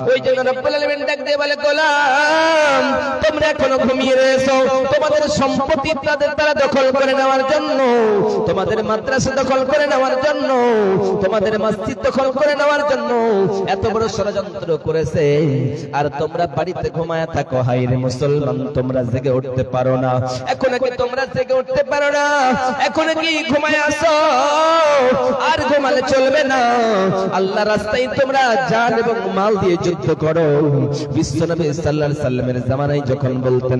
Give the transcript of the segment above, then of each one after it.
ওই জন্য রব্বুল আলামিন ডাক দিয়ে বলে গোলাম তোমরা এখনো ঘুমিয়ে রয়েছো তোমাদের সম্পত্তি তারা দখল করে নেওয়ার জন্য তোমাদের মাদ্রাসা দখল করে নেওয়ার জন্য তোমাদের মসজিদ দখল করে নেওয়ার জন্য এত বড় ষড়যন্ত্র করেছে আর তোমরা বাড়িতে ঘুমায় থাকো হায়রে মুসলমান তোমরা জেগে উঠতে পারো না এখন কি তোমরা জেগে উঠতে পারো না এখন কি ঘুমায় আসো আর ঘুমালে চলবে না আল্লাহর রাস্তায় তোমরা জান এবং মাল দিয়ে যুদ্ধ করো বিশ্বনবী সাল্লাল্লাহু আলাইহি সাল্লামের জামানায় যখন বলতেন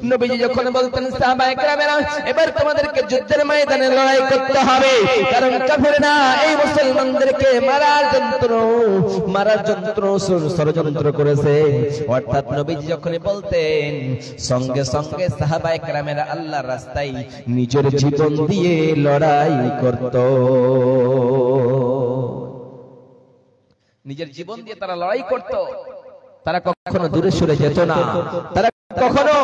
নবীজি যখন বলতেন সাহাবায়ে কেরামেরা এবার তোমাদেরকে যুদ্ধের ময়দানে লড়াই করতে হবে কারণ কাফেররা এই মুসলমানদেরকে মারার যন্ত্র ষড়যন্ত্র করেছে অর্থাৎ নবীজি যখন বলতেন সঙ্গে সঙ্গে সাহাবায়ে কেরামেরা আল্লাহর রাস্তায় নিজের জীবন দিয়ে লড়াই করত নিজের জীবন দিয়ে তারা লড়াই করত তারা কখনো দূরে সরে যেত না তারা কখনো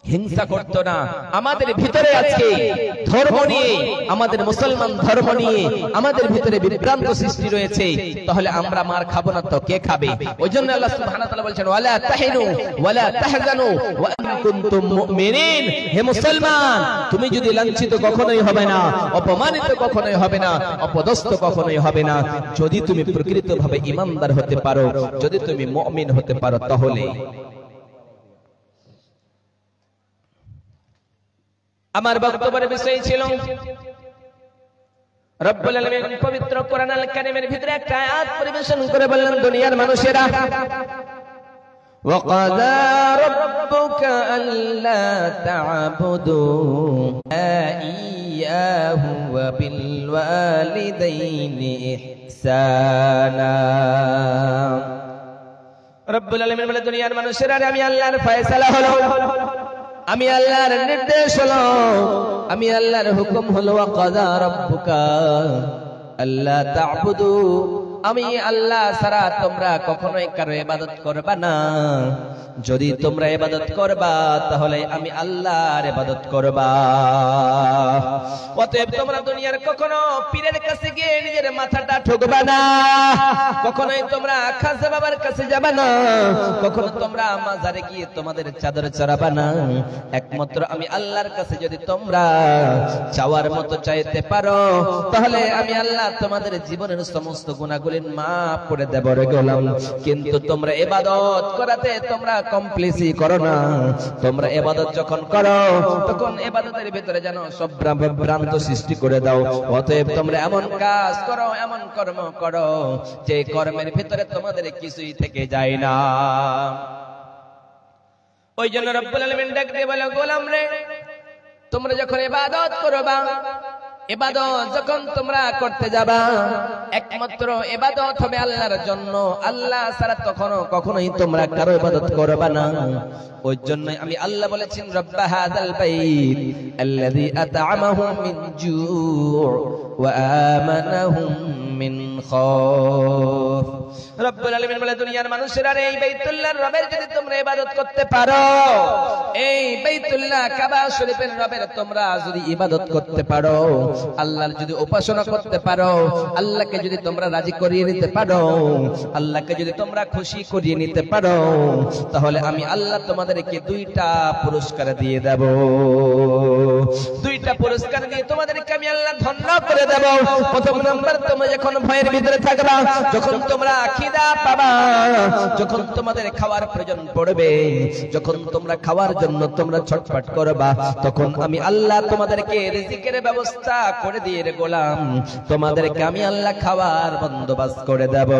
হিংসা করত না আমাদের ভিতরে আজকে ধর্ম নিয়ে আমাদের মুসলমান ধর্ম নিয়ে আমাদের ভিতরে বিভ্রান্ত সৃষ্টি রয়েছে তাহলে আমরা মার খাবো না তো কে খাবে ওইজন্য আল্লাহ সুবহানাহু ওয়া তাআলা বলেন ওয়ালা তাহিনু ওয়ালা তাহজানু ওয়া আন কুনতুম মুমিনিন হে মুসলমান তুমি যদি লাঞ্ছিত কখনোই হবে না অপমানিত কখনোই হবে না অপদস্থ কখনোই হবে না যদি তুমি প্রকৃতভাবে ঈমানদার হতে পারো যদি তুমি মুমিন হতে পারো তাহলে আমার বক্তব্যের বিষয় ছিল রব্বুল আলামিন পবিত্র কোরআন আল কারীমের ভিতরে একটা আয়াত পরিবেশন করে বললেন দুনিয়ার মানুষেরা ওয়াকাদা রাব্বুকা আল্লা তা'বুদু ইয়্যাহু ওয়া বিল ওয়ালিদাইনি ইহসানা রব্বুল আলামিন বলে দুনিয়ার মানুষেরা আমি আল্লাহর ফয়সালা হলো আমি আল্লাহর নির্দেশ হলো আমি আল্লাহর হুকুম হলো ওয়াকাদা রাব্বুকা আল্লা তা'বুদু আমি আল্লাহ ছাড়া তোমরা কখনোই কারো ইবাদত করবা না যদি তোমরা ইবাদত করবা তাহলে আমি আল্লাহর ইবাদত করবা অতএব তোমরা দুনিয়ার কখনো পীরের কাছে গিয়ে নিজের মাথাটা ঠুকবা না কখনোই তোমরা খাজা বাবার কাছে যাবা না কখনো তোমরা মাজারে গিয়ে তোমাদের চাদর চড়াবা না একমাত্র আমি আল্লাহর কাছে যদি তোমরা চাওয়ার মতো চাইতে পারো তাহলে আমি আল্লাহ তোমাদের জীবনের সমস্ত গুনাহগুলো মাফ করে দেব রে গোলাম কিন্তু তোমরা ইবাদত করাতে তোমরা কমপ্লিসি করো না তোমরা ইবাদত যখন করো তখন ইবাদতের ভিতরে যেন সব ভ্রান্ত সৃষ্টি করে দাও অতএব তোমরা এমন কাজ করো এমন কর্ম করো যে কর্মের ভিতরে তোমাদের কিছুই থেকে যায় না ওই জন্য রব্বুল আলামিন ডাক দিয়ে বলে গোলাম রে তোমরা যখন ইবাদত করবা ইবাদত যখন তোমরা করতে যাবা একমাত্র ইবাদত হবে আল্লাহর জন্য আল্লাহ ছাড়া কখনোই তোমরা কারো ইবাদত করবা না ওই জন্য আমি আল্লাহ বলেছেন রব্বা হাযাল বাইত আল্লাযী আত'আমাহুম মিন জু' ওয়া আমানাহুম মিন খাউফ রব্বুল আলামিন বলে দুনিয়ার মানুষেরা এই বাইতুল্লাহর রবের যদি তোমরা ইবাদত করতে পারো এই বাইতুল্লাহ কাবা শরীফের রবের তোমরা যদি ইবাদত করতে পারো আল্লাহর যদি উপাসনা করতে পারো আল্লাহকে যদি তোমরা রাজি করিয়ে নিতে পারো আল্লাহকে যদি তোমরা খুশি করিয়ে নিতে পারো তাহলে আমি আল্লাহ তোমাদেরকে দুইটা পুরস্কার দিয়ে দেব দুইটা পুরস্কার দিয়ে তোমাদেরকে আমি আল্লাহ ধন্য করে দেব প্রথম নাম্বার তোমরা যখন ভয়ের ভিতরে থাকবা যখন তোমরা খিদা পাবা যখন তোমাদের খাওয়ার প্রয়োজন পড়বে যখন তোমরা খাওয়ার জন্য তোমরা ছটফট করবা তখন আমি আল্লাহ তোমাদেরকে রিজিকের ব্যবস্থা করে দিয়ে রে গোলাম তোমাদেরকে আমি আল্লাহ খাওয়ার বন্দোবস্ত করে দেব